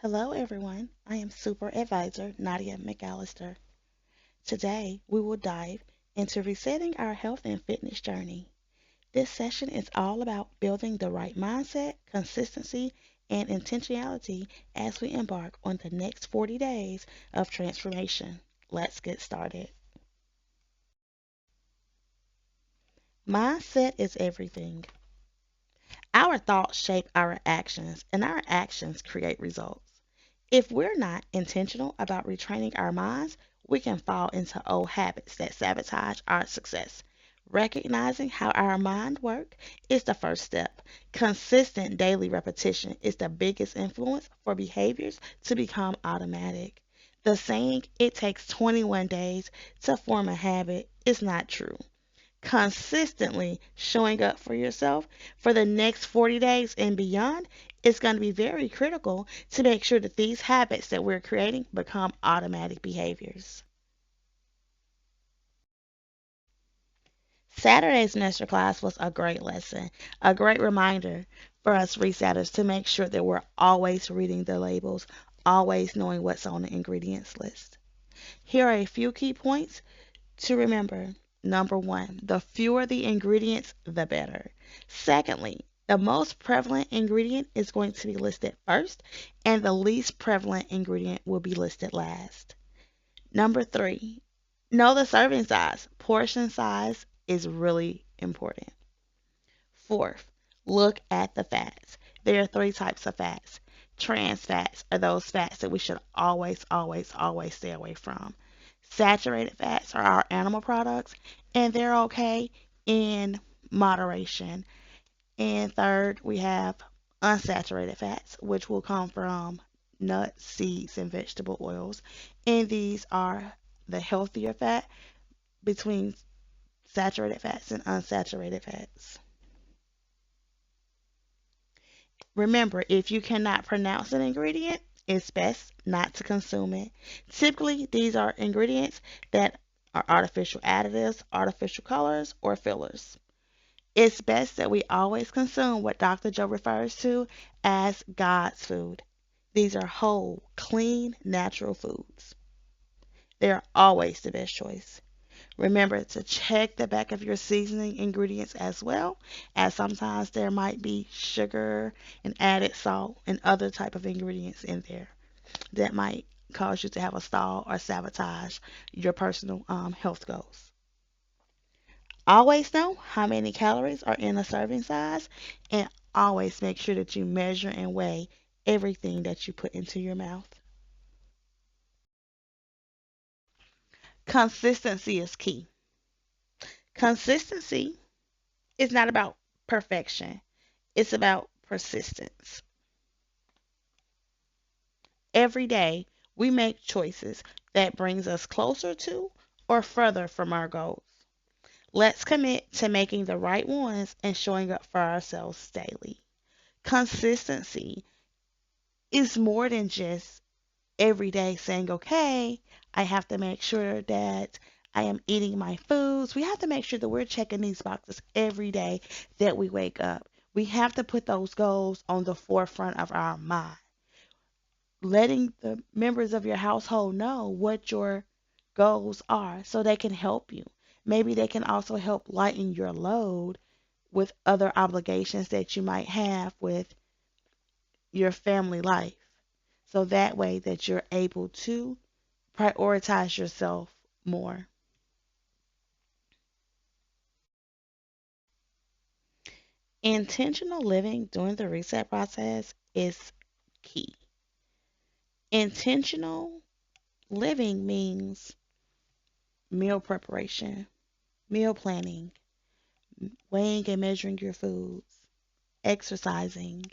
Hello, everyone. I am Super Advisor Nadia McAllister. Today, we will dive into resetting our health and fitness journey. This session is all about building the right mindset, consistency, and intentionality as we embark on the next 40 days of transformation. Let's get started. Mindset is everything. Our thoughts shape our actions, and our actions create results. If we're not intentional about retraining our minds, we can fall into old habits that sabotage our success. Recognizing how our mind works is the first step. Consistent daily repetition is the biggest influence for behaviors to become automatic. The saying, it takes 21 days to form a habit, is not true. Consistently showing up for yourself for the next 40 days and beyond is going to be very critical to make sure that these habits that we're creating become automatic behaviors. Saturday's masterclass was a great lesson, a great reminder for us resetters to make sure that we're always reading the labels, always knowing what's on the ingredients list. Here are a few key points to remember. Number one, the fewer the ingredients, the better. Secondly, the most prevalent ingredient is going to be listed first, and the least prevalent ingredient will be listed last. Number three, know the serving size. Portion size is really important. Fourth, look at the fats. There are three types of fats. Trans fats are those fats that we should always stay away from. Saturated fats are our animal products, and they're okay in moderation. And third, we have unsaturated fats, which will come from nuts, seeds, and vegetable oils. And these are the healthier fat between saturated fats and unsaturated fats. Remember, if you cannot pronounce an ingredient, it's best not to consume it. Typically, these are ingredients that are artificial additives, artificial colors, or fillers. It's best that we always consume what Dr. Joe refers to as God's food. These are whole, clean, natural foods. They're always the best choice. Remember to check the back of your seasoning ingredients as well, as sometimes there might be sugar and added salt and other type of ingredients in there that might cause you to have a stall or sabotage your personal health goals. Always know how many calories are in a serving size, and always make sure that you measure and weigh everything that you put into your mouth. Consistency is key. Consistency is not about perfection. It's about persistence. Every day we make choices that brings us closer to or further from our goals. Let's commit to making the right ones and showing up for ourselves daily. Consistency is more than just every day saying, okay, I have to make sure that I am eating my foods. We have to make sure that we're checking these boxes every day that we wake up. We have to put those goals on the forefront of our mind. Letting the members of your household know what your goals are so they can help you. Maybe they can also help lighten your load with other obligations that you might have with your family life. So that way that you're able to prioritize yourself more. Intentional living during the reset process is key. Intentional living means meal preparation, meal planning, weighing and measuring your foods, exercising,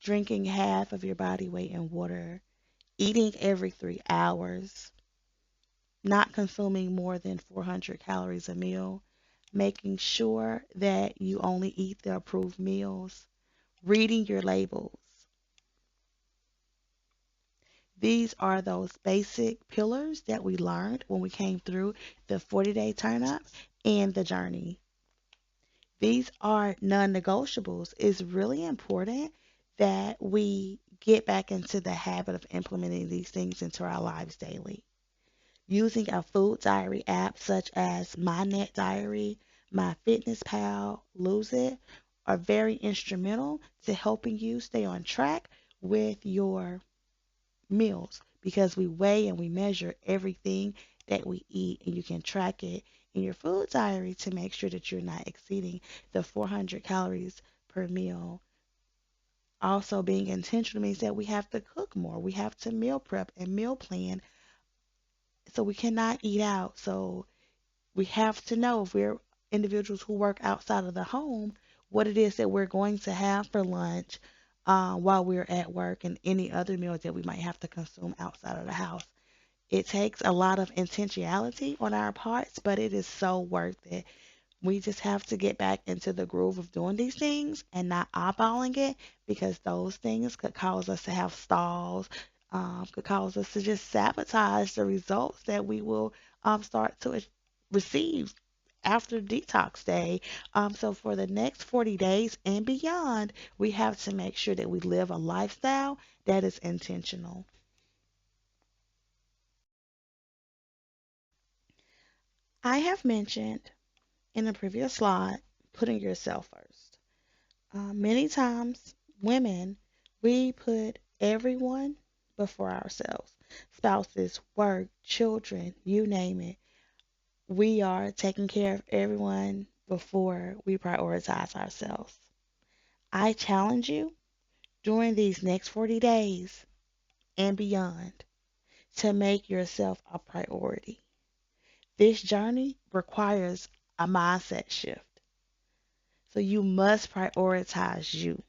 drinking half of your body weight in water, eating every 3 hours, not consuming more than 400 calories a meal, making sure that you only eat the approved meals, reading your labels. These are those basic pillars that we learned when we came through the 40-day turn up and the journey. These are non negotiables. It's really important that we get back into the habit of implementing these things into our lives daily. Using a food diary app such as MyNet Diary, MyFitnessPal, Lose It are very instrumental to helping you stay on track with your meals because we weigh and we measure everything that we eat, and you can track it in your food diary to make sure that you're not exceeding the 400 calories per meal. Also, being intentional means that we have to cook more. We have to meal prep and meal plan. So we cannot eat out. So we have to know if we're individuals who work outside of the home, what it is that we're going to have for lunch while we're at work and any other meals that we might have to consume outside of the house. It takes a lot of intentionality on our parts, but it is so worth it. We just have to get back into the groove of doing these things and not eyeballing it because those things could cause us to have stalls, could cause us to just sabotage the results that we will start to receive after detox day. So for the next 40 days and beyond, we have to make sure that we live a lifestyle that is intentional. I have mentioned in a previous slide putting yourself first. Many times, women, we put everyone before ourselves spouses, work, children, you name it. We are taking care of everyone before we prioritize ourselves. I challenge you during these next 40 days and beyond to make yourself a priority. This journey requires a mindset shift. So you must prioritize you.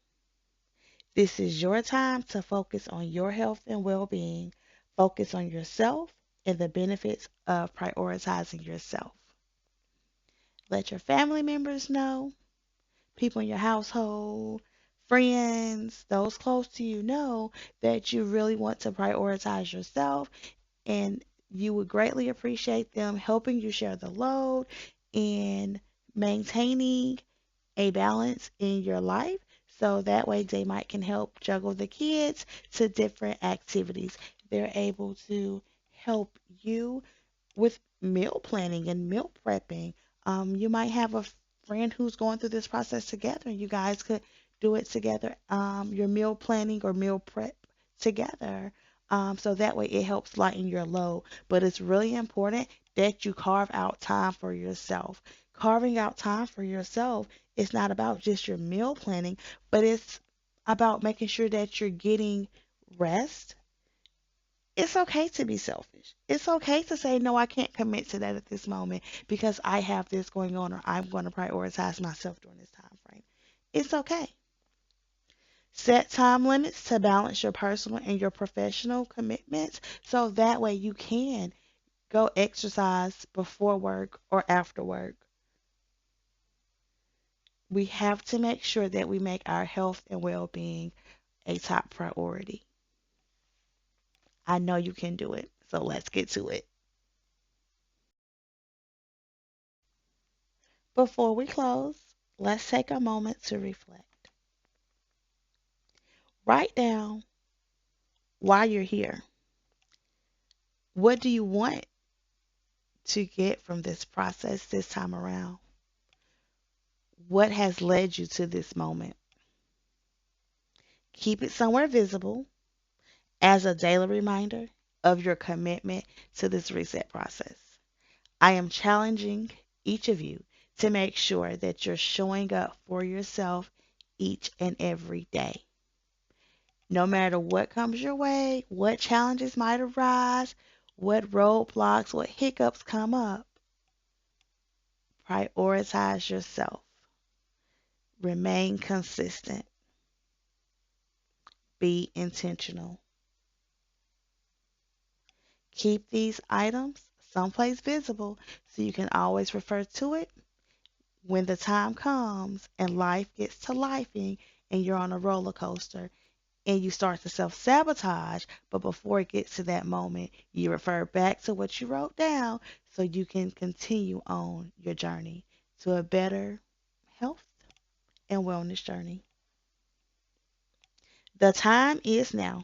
This is your time to focus on your health and well being, focus on yourself and the benefits of prioritizing yourself. Let your family members know, people in your household, friends, those close to you know that you really want to prioritize yourself and you would greatly appreciate them helping you share the load and maintaining a balance in your life so that way they might can help juggle the kids to different activities. They're able to help you with meal planning and meal prepping. You might have a friend who's going through this process together and you guys could do it together, your meal planning or meal prep together. So that way it helps lighten your load. But it's really important that you carve out time for yourself. Carving out time for yourself is not about just your meal planning, but it's about making sure that you're getting rest. It's okay to be selfish. It's okay to say, no, I can't commit to that at this moment because I have this going on or I'm going to prioritize myself during this time frame. It's okay. Set time limits to balance your personal and your professional commitments so that way you can go exercise before work or after work. We have to make sure that we make our health and well being a top priority. I know you can do it. So let's get to it. Before we close, let's take a moment to reflect. Write down why you're here. What do you want to get from this process this time around? What has led you to this moment? Keep it somewhere visible as a daily reminder of your commitment to this reset process. I am challenging each of you to make sure that you're showing up for yourself each and every day. No matter what comes your way, what challenges might arise, what roadblocks, what hiccups come up, prioritize yourself. Remain consistent. Be intentional. Keep these items someplace visible so you can always refer to it when the time comes and life gets to lifing and you're on a roller coaster and you start to self sabotage. But before it gets to that moment, you refer back to what you wrote down so you can continue on your journey to a better health and wellness journey. The time is now.